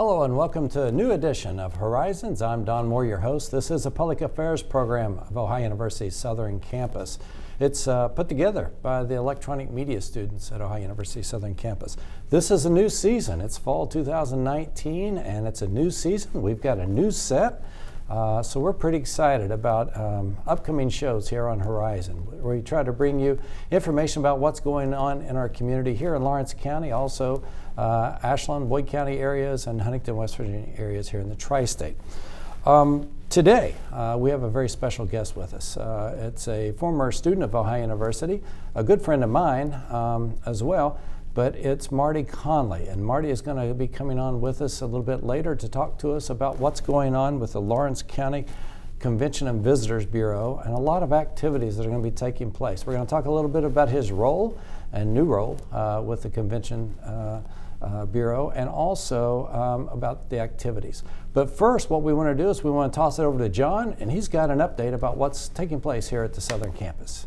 Hello and welcome to a new edition of Horizons. I'm Don Moore, your host. This is a public affairs program of Ohio University's Southern Campus. It's put together by the electronic media students at Ohio University Southern Campus. This is a new season. It's fall 2019 and it's a new season. We've got a new set. So we're pretty excited about upcoming shows here on Horizon, where we try to bring you information about what's going on in our community here in Lawrence County, also Ashland, Boyd County areas, and Huntington, West Virginia areas here in the tri-state. Today, we have a very special guest with us. It's a former student of Ohio University, a good friend of mine as well, but it's Marty Conley. And Marty is going to be coming on with us a little bit later to talk to us about what's going on with the Lawrence County Convention and Visitors Bureau and a lot of activities that are going to be taking place. We're going to talk a little bit about his role and new role with the Convention Bureau, and also about the activities. But first, what we want to do is we want to toss it over to John, and he's got an update about what's taking place here at the Southern Campus.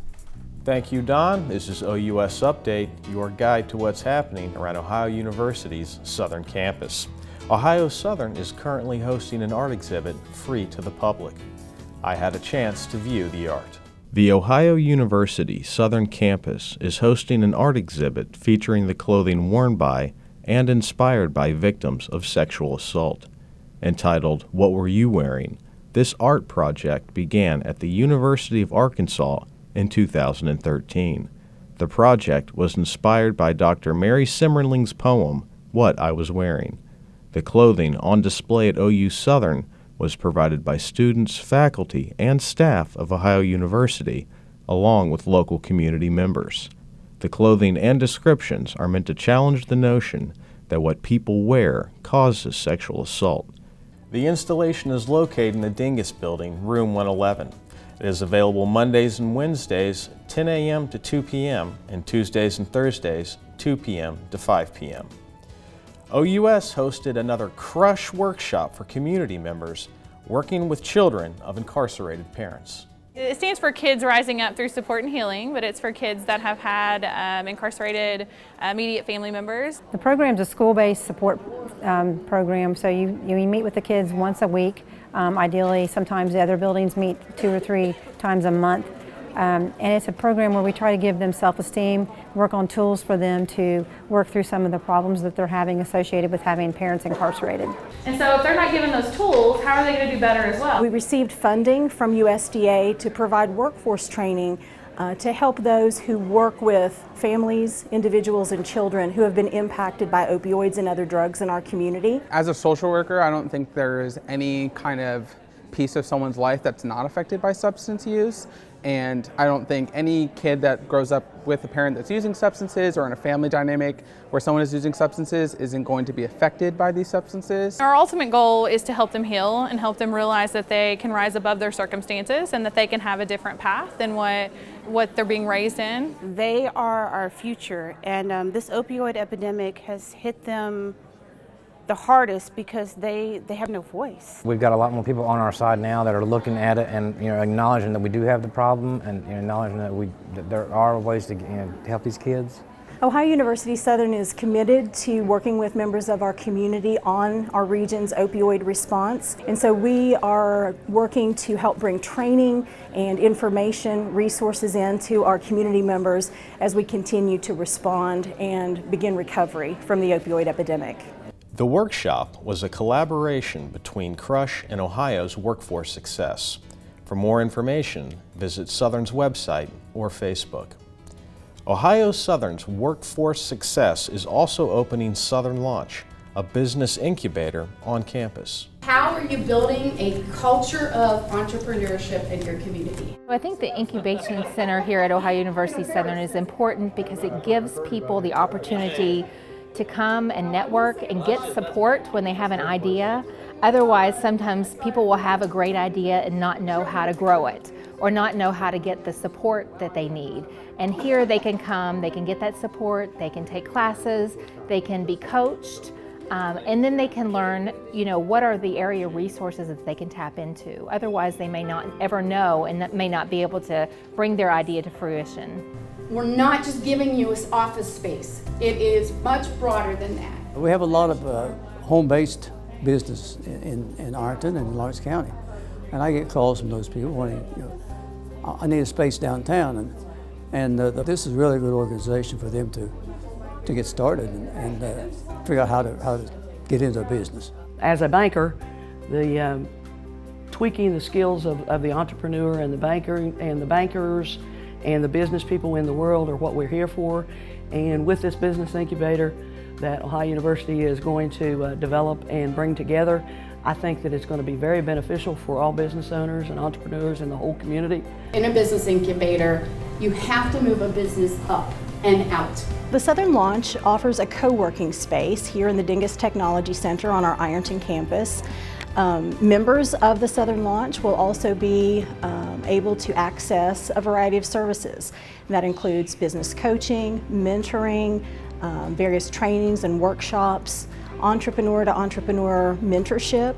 Thank you, Don. This is OUS Update, your guide to what's happening around Ohio University's Southern Campus. Ohio Southern is currently hosting an art exhibit free to the public. I had a chance to view the art. The Ohio University Southern Campus is hosting an art exhibit featuring the clothing worn by and inspired by victims of sexual assault. Entitled, "What Were You Wearing?" This art project began at the University of Arkansas in 2013. The project was inspired by Dr. Mary Simmerling's poem, "What I Was Wearing." The clothing on display at OU Southern was provided by students, faculty, and staff of Ohio University, along with local community members. The clothing and descriptions are meant to challenge the notion that what people wear causes sexual assault. The installation is located in the Dingus Building, room 111. It is available Mondays and Wednesdays, 10 a.m. to 2 p.m., and Tuesdays and Thursdays, 2 p.m. to 5 p.m. OUS hosted another Crush workshop for community members working with children of incarcerated parents. It stands for Kids Rising Up Through Support and Healing, but it's for kids that have had incarcerated immediate family members. The program's a school-based support program, so you meet with the kids once a week. Ideally, sometimes the other buildings meet 2 or 3 times a month. And it's a program where we try to give them self-esteem, work on tools for them to work through some of the problems that they're having associated with having parents incarcerated. And so if they're not given those tools, how are they going to do better as well? We received funding from USDA to provide workforce training to help those who work with families, individuals, and children who have been impacted by opioids and other drugs in our community. As a social worker, I don't think there is any kind of piece of someone's life that's not affected by substance use. And I don't think any kid that grows up with a parent that's using substances or in a family dynamic where someone is using substances isn't going to be affected by these substances. Our ultimate goal is to help them heal and help them realize that they can rise above their circumstances and that they can have a different path than what they're being raised in. They are our future, and this opioid epidemic has hit them the hardest because they have no voice. We've got a lot more people on our side now that are looking at it and acknowledging that we do have the problem and acknowledging that there are ways to help these kids. Ohio University Southern is committed to working with members of our community on our region's opioid response. And so we are working to help bring training and information, resources into our community members as we continue to respond and begin recovery from the opioid epidemic. The workshop was a collaboration between Crush and Ohio's Workforce Success. For more information, visit Southern's website or Facebook. Ohio Southern's Workforce Success is also opening Southern Launch, a business incubator on campus. How are you building a culture of entrepreneurship in your community? I think the Incubation Center here at Ohio University Southern is important because it gives people the opportunity to come and network and get support when they have an idea. Otherwise, sometimes people will have a great idea and not know how to grow it or not know how to get the support that they need. And here they can come, they can get that support, they can take classes, they can be coached, and then they can learn, what are the area resources that they can tap into. Otherwise, they may not ever know and may not be able to bring their idea to fruition. We're not just giving you office space. It is much broader than that. We have a lot of home-based business in Ironton and Lawrence County. And I get calls from those people wanting, I need a space downtown, and this is a really good organization for them to get started and figure out how to get into a business. As a banker, the tweaking the skills of the entrepreneur and the banker and the bankers and the business people in the world are what we're here for. And with this business incubator that Ohio University is going to develop and bring together, I think that it's going to be very beneficial for all business owners and entrepreneurs in the whole community. In a business incubator, you have to move a business up and out. The Southern Launch offers a co-working space here in the Dingus Technology Center on our Ironton campus. Members of the Southern Launch will also be able to access a variety of services. That includes business coaching, mentoring, various trainings and workshops, entrepreneur-to-entrepreneur mentorship,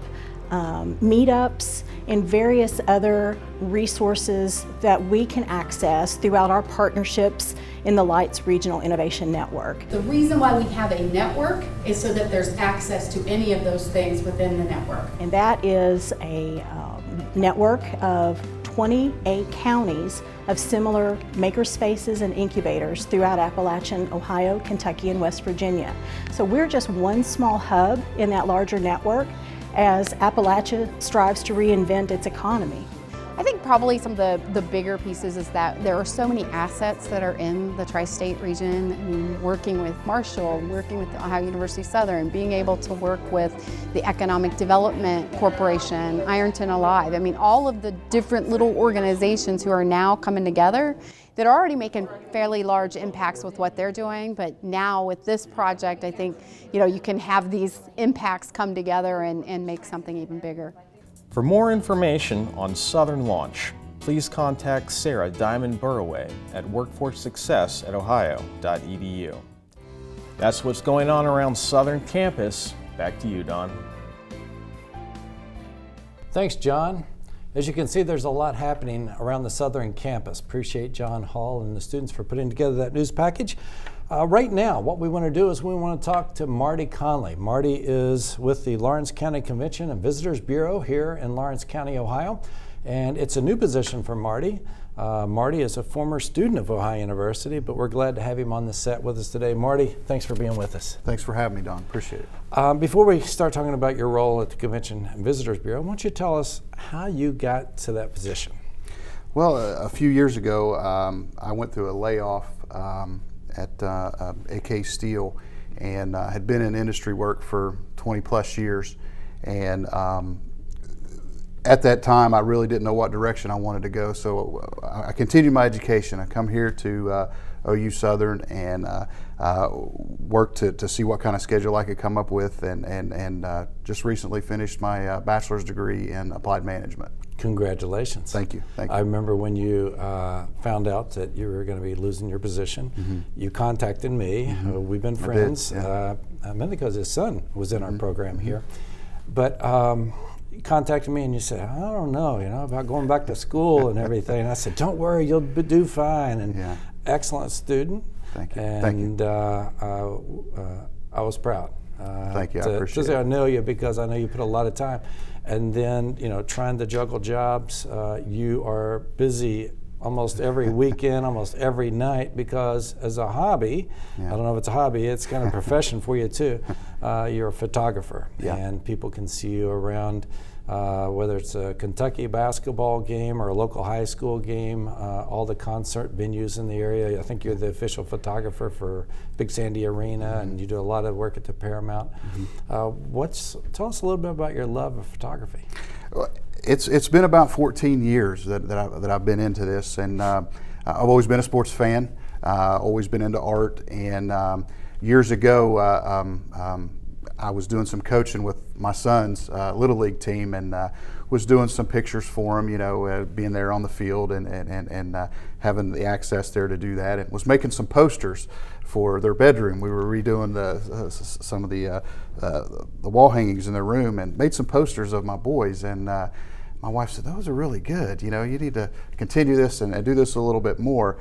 meetups, and various other resources that we can access throughout our partnerships in the Lights Regional Innovation Network. The reason why we have a network is so that there's access to any of those things within the network. And that is a network of 28 counties of similar makerspaces and incubators throughout Appalachian, Ohio, Kentucky, and West Virginia. So we're just one small hub in that larger network as Appalachia strives to reinvent its economy. I think probably some of the bigger pieces is that there are so many assets that are in the tri-state region. I mean, working with Marshall, working with Ohio University Southern, being able to work with the Economic Development Corporation, Ironton Alive. I mean, all of the different little organizations who are now coming together that are already making fairly large impacts with what they're doing. But now with this project, I think, you can have these impacts come together and make something even bigger. For more information on Southern Launch, please contact Sarah Diamond Burraway at workforcesuccess@ohio.edu. That's what's going on around Southern Campus. Back to you, Don. Thanks, John. As you can see, there's a lot happening around the Southern Campus. Appreciate John Hall and the students for putting together that news package. Right now, what we want to do is we want to talk to Marty Conley. Marty is with the Lawrence County Convention and Visitors Bureau here in Lawrence County, Ohio, and it's a new position for Marty. Marty is a former student of Ohio University, but we're glad to have him on the set with us today. Marty, thanks for being with us. Thanks for having me, Don. Appreciate it. Before we start talking about your role at the Convention and Visitors Bureau, why don't you tell us how you got to that position? Well, a few years ago, I went through a layoff at AK Steel, and had been in industry work for 20 plus years, and at that time I really didn't know what direction I wanted to go, so I continued my education. I come here to OU Southern and worked to see what kind of schedule I could come up with, and just recently finished my bachelor's degree in applied management. Congratulations. Thank you. Thank you. I remember when you found out that you were going to be losing your position, you contacted me. We've been friends, mainly because his son was in our program here. But you contacted me and you said, I don't know, about going back to school and everything. And I said, don't worry, you'll do fine. And excellent student. Thank you. And Thank you. I was proud. Thank you. I appreciate it. To say I know you because I know you put a lot of time. And then, trying to juggle jobs, you are busy almost every weekend, almost every night, because as a hobby, I don't know if it's a hobby, it's kind of a profession for you too, you're a photographer. And people can see you around, whether it's a Kentucky basketball game or a local high school game, all the concert venues in the area. I think you're the official photographer for Big Sandy Arena, and you do a lot of work at the Paramount. Tell us a little bit about your love of photography. It's been about 14 years that I've been into this, and I've always been a sports fan, always been into art, and years ago I was doing some coaching with my son's Little League team, and was doing some pictures for him, being there on the field and having the access there to do that, and was making some posters for their bedroom. We were redoing some of the wall hangings in their room, and made some posters of my boys, and my wife said, those are really good, you need to continue this and do this a little bit more.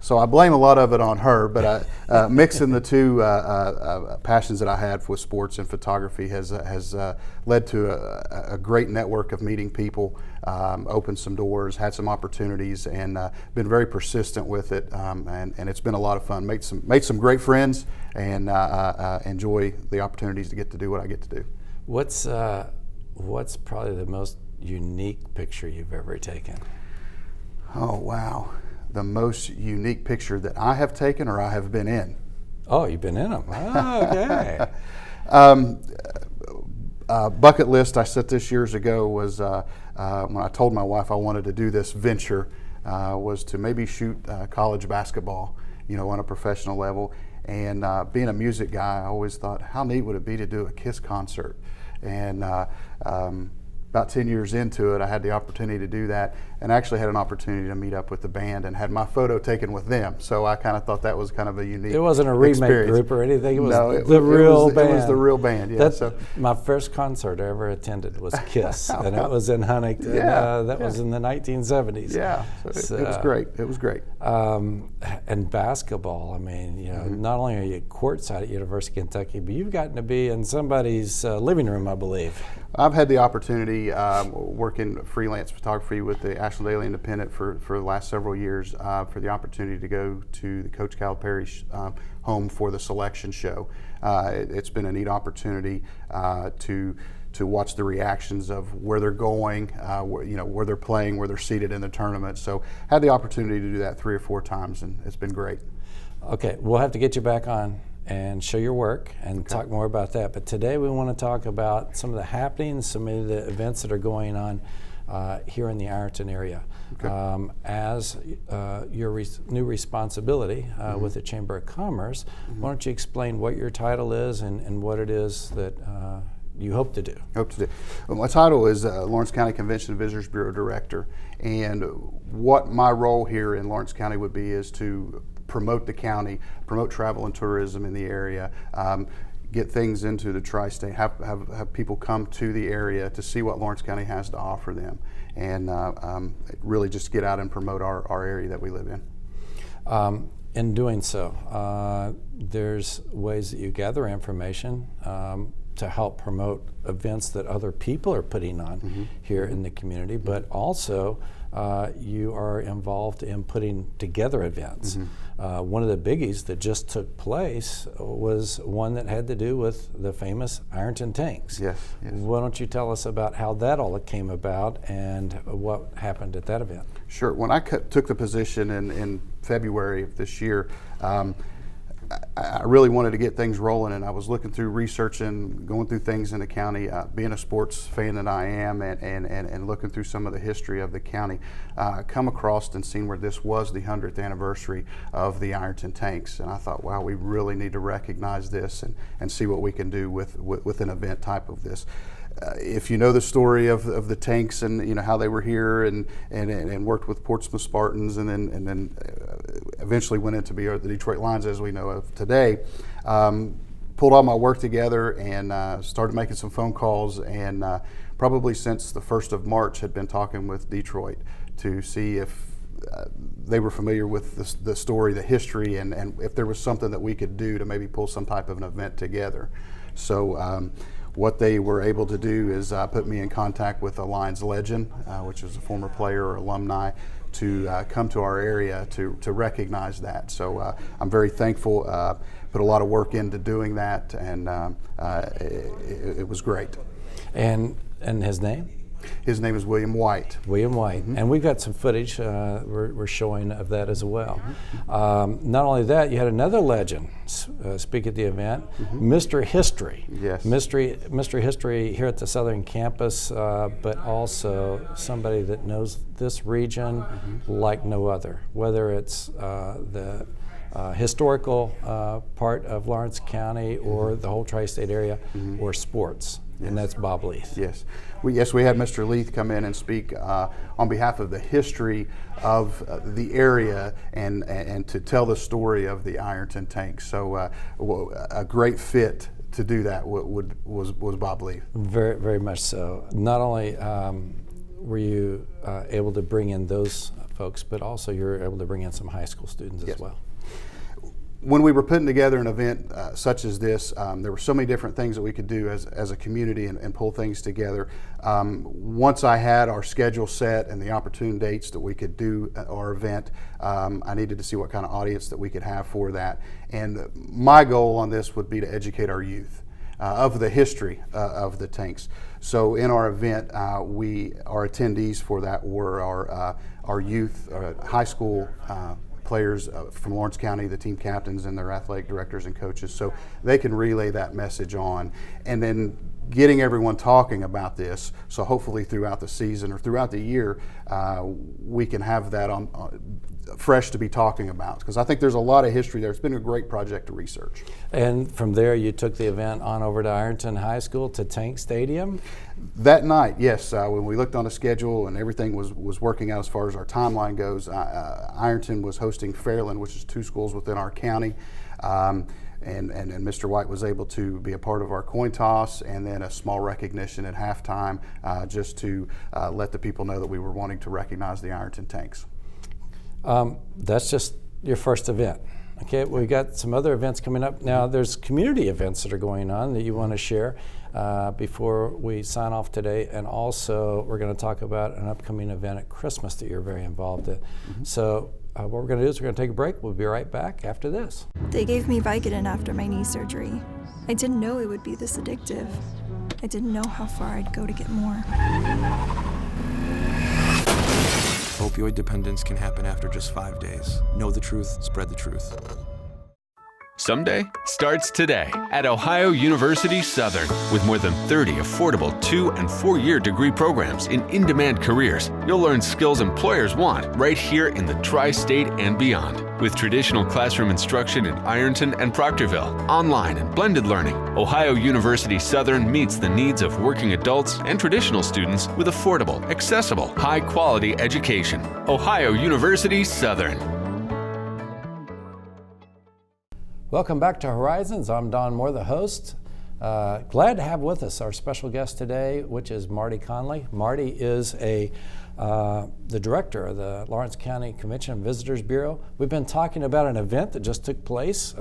So I blame a lot of it on her, but mixing the two passions that I had with sports and photography has led to a great network of meeting people, opened some doors, had some opportunities, and been very persistent with it. And it's been a lot of fun. Made some great friends, and enjoy the opportunities to get to do what I get to do. What's probably the most unique picture you've ever taken? Oh, wow. The most unique picture that I have taken or I have been in? Oh, you've been in them. Oh, okay. Bucket list I set this years ago was when I told my wife I wanted to do this venture, was to maybe shoot college basketball, on a professional level. And being a music guy, I always thought, how neat would it be to do a Kiss concert? And about 10 years into it, I had the opportunity to do that, and actually had an opportunity to meet up with the band and had my photo taken with them. So I kind of thought that was kind of a unique. It wasn't a remake experience. Group or anything. It was no, the real band. It was the real band. Yeah. My first concert I ever attended was Kiss, and it was in Huntington. That was in the 1970s. Yeah, so it was great. It was great. And basketball. I mean, not only are you courtside at University of Kentucky, but you've gotten to be in somebody's living room, I believe. I've had the opportunity working freelance photography with the Ashland Daily Independent for the last several years for the opportunity to go to the Coach Calipari's home for the selection show. It's been a neat opportunity to watch the reactions of where they're going, where they're playing, where they're seated in the tournament. So had the opportunity to do that 3 or 4 times, and it's been great. Okay, we'll have to get you back on and show your work and talk more about that. But today we want to talk about some of the happenings, some of the events that are going on here in the Ironton area. Okay. As your new responsibility with the Chamber of Commerce, why don't you explain what your title is and what it is that you hope to do? Well, my title is Lawrence County Convention and Visitors Bureau Director, and what my role here in Lawrence County would be is to promote the county, promote travel and tourism in the area, get things into the tri-state, have people come to the area to see what Lawrence County has to offer them, and really just get out and promote our area that we live in. In doing so, there's ways that you gather information to help promote events that other people are putting on here in the community, but also you are involved in putting together events. One of the biggies that just took place was one that had to do with the famous Ironton Tanks. Yes. Why don't you tell us about how that all came about and what happened at that event? Sure. When I took the position in February of this year, I really wanted to get things rolling, and I was looking through researching, going through things in the county, being a sports fan that I am, and looking through some of the history of the county, come across and seen where this was the 100th anniversary of the Ironton Tanks, and I thought, wow, we really need to recognize this and see what we can do with an event type of this. If you know the story of the Tanks and how they were here and worked with Portsmouth Spartans and then eventually went into be the Detroit Lions as we know of today, pulled all my work together and started making some phone calls, and probably since the 1st of March had been talking with Detroit to see if they were familiar with the story, the history, and if there was something that we could do to maybe pull some type of an event together. So what they were able to do is put me in contact with a Lions legend, which is a former player or alumni, to come to our area to recognize that. So I'm very thankful. Put a lot of work into doing that, and it was great. And his name? His name is William White. William White. And we've got some footage we're showing of that as well. Not only that, you had another legend speak at the event, Mr. History. Yes. Mr. History here at the Southern Campus, but also somebody that knows this region like no other, whether it's the historical part of Lawrence County or the whole tri-state area or sports. Yes. And that's Bob Leith. Yes. We had Mr. Leith come in and speak on behalf of the history of the area and to tell the story of the Ironton Tanks. So a great fit to do that was Bob Leith. Very, very much so. Not only were you able to bring in those folks, but also you're able to bring in some high school students Yes. as well. When we were putting together an event such as this, there were so many different things that we could do as a community and pull things together. Once I had our schedule set and the opportune dates that we could do our event, I needed to see what kind of audience that we could have for that. And my goal on this would be to educate our youth of the history of the tanks. So in our event, our attendees for that were our youth, high school players from Lawrence County, the team captains and their athletic directors and coaches, so they can relay that message on. And then getting everyone talking about this, so hopefully throughout the season or throughout the year, we can have that on fresh to be talking about, because I think there's a lot of history there. It's been a great project to research. And from there, you took the event on over to Ironton High School to Tank Stadium? That night, yes, when we looked on the schedule and everything was working out as far as our timeline goes, Ironton was hosting Fairland, which is 2 schools within our county. And Mr. White was able to be a part of our coin toss and then a small recognition at halftime, just to let the people know that we were wanting to recognize the Ironton Tanks. That's just your first event. Okay, we've got some other events coming up. Now there's community events that are going on that you want to share before we sign off today, and also we're going to talk about an upcoming event at Christmas that you're very involved in. So what we're going to do is we're going to take a break. We'll be right back after this. They gave me Vicodin after my knee surgery. I didn't know it would be this addictive. I didn't know how far I'd go to get more. Opioid dependence can happen after just 5 days. Know the truth, spread the truth. Someday starts today at Ohio University Southern. With more than 30 affordable 2- and 4-year degree programs in in-demand careers, you'll learn skills employers want right here in the tri-state and beyond. With traditional classroom instruction in Ironton and Proctorville, online and blended learning, Ohio University Southern meets the needs of working adults and traditional students with affordable, accessible, high-quality education. Ohio University Southern. Welcome back to Horizons. I'm Don Moore, the host. Glad to have with us our special guest today, which is Marty Conley. Marty is the director of the Lawrence County Convention and Visitors Bureau. We've been talking about an event that just took place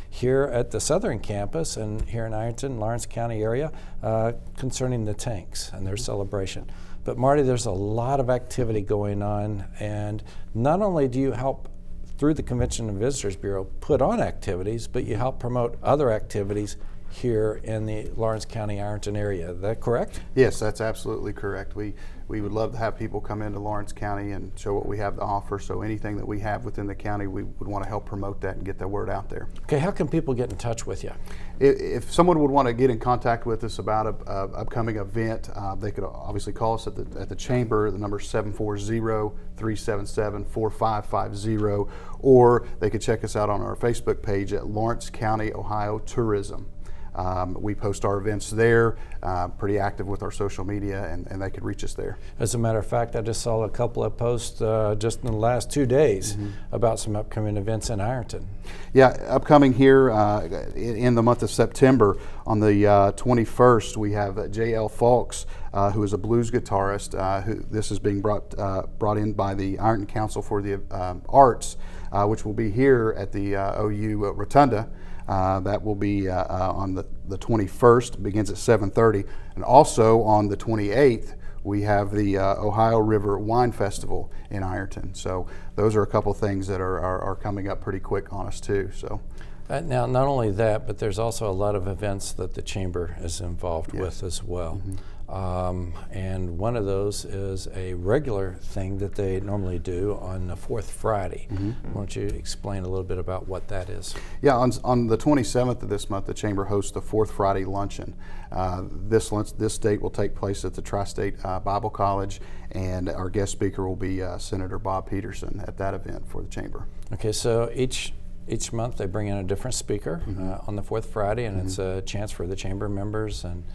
here at the Southern campus and here in Ironton, Lawrence County area, concerning the tanks and their celebration. But Marty, there's a lot of activity going on, and not only do you help through the Convention and Visitors Bureau put on activities, but you help promote other activities here in the Lawrence County, Ironton area. Is that correct? Yes, that's absolutely correct. We would love to have people come into Lawrence County and show what we have to offer. So anything that we have within the county, we would want to help promote that and get the word out there. Okay, how can people get in touch with you? If someone would want to get in contact with us about an upcoming event, they could obviously call us at the chamber. The number is 740-377-4550, or they could check us out on our Facebook page at Lawrence County, Ohio Tourism. We post our events there, pretty active with our social media, and they could reach us there. As a matter of fact, I just saw a couple of posts just in the last 2 days about some upcoming events in Ironton. Yeah, upcoming here in the month of September, on the 21st, we have J.L. Falks, who is a blues guitarist. This is being brought in by the Ironton Council for the Arts, which will be here at the OU Rotunda. That will be on the 21st, begins at 7:30. And also on the 28th, we have the Ohio River Wine Festival in Ironton. So those are a couple things that are coming up pretty quick on us too. So. Now, not only that, but there's also a lot of events that the Chamber is involved with as well. And one of those is a regular thing that they normally do on the 4th Friday. Why don't you explain a little bit about what that is? Yeah, on the 27th of this month, the Chamber hosts the 4th Friday Luncheon. This date will take place at the Tri-State Bible College, and our guest speaker will be Senator Bob Peterson at that event for the Chamber. Okay, so each month they bring in a different speaker on the 4th Friday, and it's a chance for the Chamber members and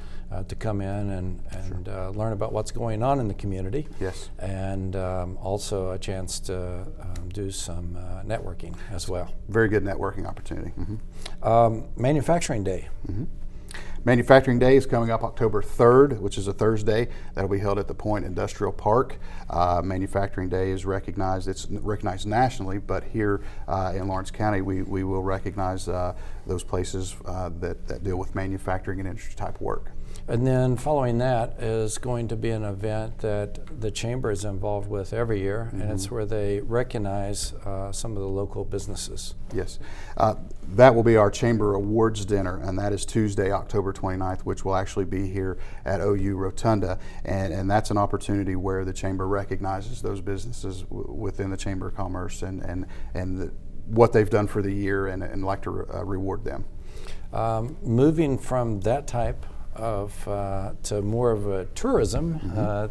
to come in and learn about what's going on in the community. Yes. And also a chance to do some networking as well. Very good networking opportunity. Manufacturing Day. Manufacturing Day is coming up October 3rd, which is a Thursday. That'll be held at the Point Industrial Park. Manufacturing Day is recognized, it's recognized nationally, but here in Lawrence County we will recognize those places that deal with manufacturing and industry type work. And then following that is going to be an event that the Chamber is involved with every year, and it's where they recognize some of the local businesses. Yes. That will be our Chamber Awards Dinner, and that is Tuesday, October 29th, which will actually be here at OU Rotunda. And that's an opportunity where the Chamber recognizes those businesses within the Chamber of Commerce and what they've done for the year and like to reward them. Moving from that type to more of a tourism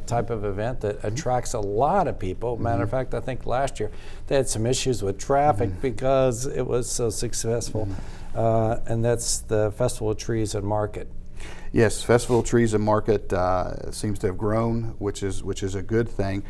type of event that attracts a lot of people. Matter of fact, I think last year they had some issues with traffic because it was so successful, and that's the Festival of Trees and Market. Yes, Festival of Trees and Market seems to have grown, which is a good thing.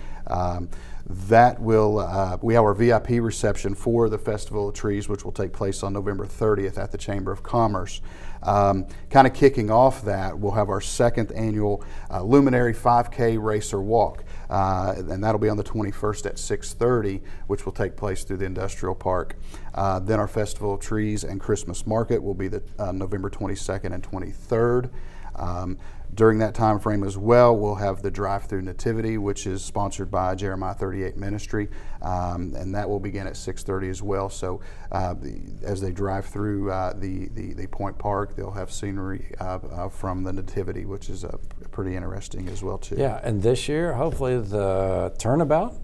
That will we have our VIP reception for the Festival of Trees, which will take place on November 30th at the Chamber of Commerce. Kind of kicking off that, we'll have our second annual Luminary 5K Racer Walk, and that'll be on the 21st at 6:30, which will take place through the Industrial Park. Then our Festival of Trees and Christmas Market will be the November 22nd and 23rd. During that time frame as well, we'll have the drive-through nativity, which is sponsored by Jeremiah 38 Ministry, and that will begin at 6:30 as well. So as they drive through the Point Park, they'll have scenery from the nativity, which is pretty interesting as well too. Yeah, and this year, hopefully the turnabout,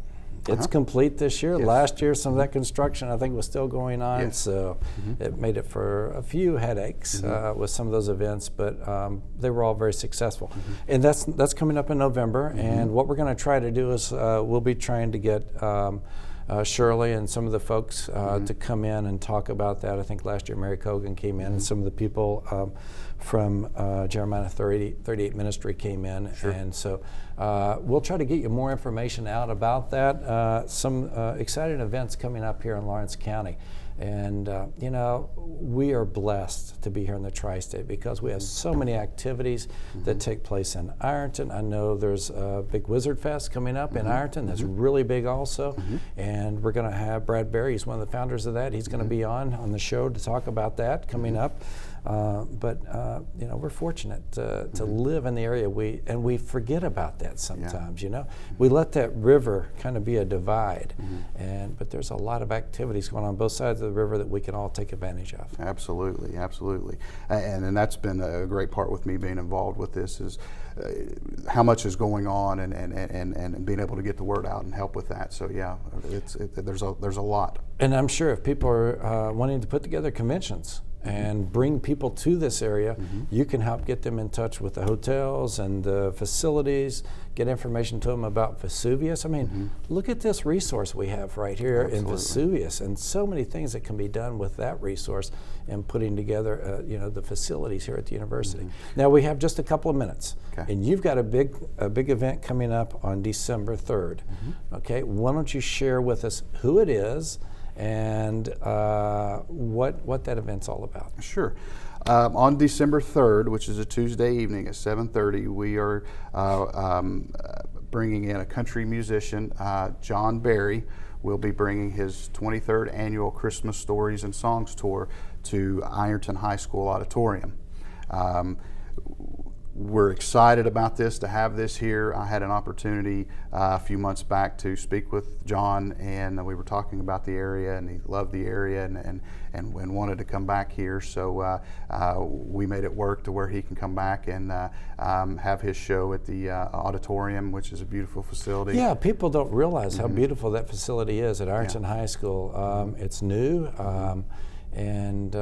it's complete this year. Yes. Last year, some of that construction I think was still going on, so it made it for a few headaches with some of those events, but they were all very successful. And that's coming up in November, and what we're going to try to do is we'll be trying to get Shirley and some of the folks to come in and talk about that. I think last year Mary Cogan came in, and some of the people from Jeremiah 38 Ministry came in, and so we'll try to get you more information out about that. Some exciting events coming up here in Lawrence County. And you know, we are blessed to be here in the Tri-State because we have so many activities that take place in Ironton. I know there's a big Wizard Fest coming up in Ironton that's really big also, and we're going to have Brad Berry, he's one of the founders of that. He's going to be on the show to talk about that coming up. But you know, we're fortunate to live in the area. We forget about that sometimes. You know, we let that river kind of be a divide, but there's a lot of activities going on both sides of the river that we can all take advantage of. Absolutely, absolutely, and that's been a great part with me being involved with this is how much is going on and being able to get the word out and help with that. So yeah, there's a lot. And I'm sure if people are wanting to put together conventions and bring people to this area, you can help get them in touch with the hotels and the facilities, get information to them about Vesuvius. I mean, look at this resource we have right here in Vesuvius, and so many things that can be done with that resource and putting together you know, the facilities here at the university. Now we have just a couple of minutes, and you've got a big event coming up on December 3rd. Okay, why don't you share with us who it is and what that event's all about? Sure. On December 3rd, which is a Tuesday evening at 7:30, we are bringing in a country musician, John Berry. Will be bringing his 23rd annual Christmas Stories and Songs tour to Ironton High School Auditorium. We're excited about this, to have this here. I had an opportunity a few months back to speak with John, and we were talking about the area, and he loved the area and wanted to come back here. So we made it work to where he can come back and have his show at the auditorium, which is a beautiful facility. Yeah, people don't realize how beautiful that facility is at Ironton High School. It's new, and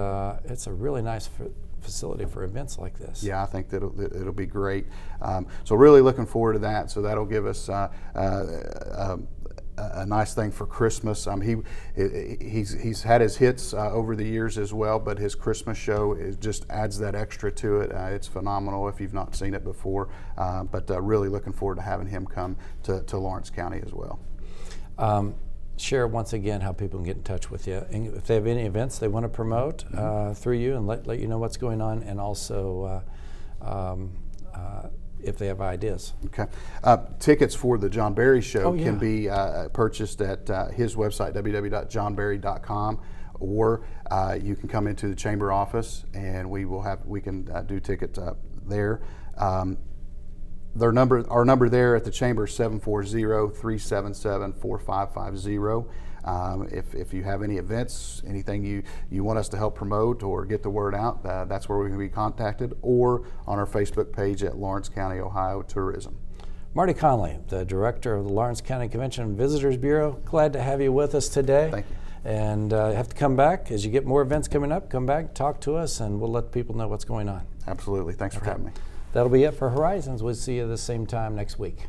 it's a really nice facility for events like this. Yeah, I think that it'll be great. So really looking forward to that. So that'll give us a nice thing for Christmas. He's had his hits over the years as well, but his Christmas show just adds that extra to it. It's phenomenal if you've not seen it before, but really looking forward to having him come to Lawrence County as well. Share once again how people can get in touch with you, and if they have any events they want to promote through you, and let you know what's going on, and also if they have ideas. Okay. Tickets for the John Barry Show yeah. can be purchased at his website, www.johnbarry.com, or you can come into the chamber office and we can do tickets there. Our number there at the chamber is 740-377-4550. If you have any events, anything you want us to help promote or get the word out, that's where we can be contacted, or on our Facebook page at Lawrence County, Ohio Tourism. Marty Conley, the director of the Lawrence County Convention and Visitors Bureau, glad to have you with us today. Thank you. And you have to come back as you get more events coming up. Come back, talk to us, and we'll let people know what's going on. Absolutely. Thanks for having me. That'll be it for Horizons. We'll see you the same time next week.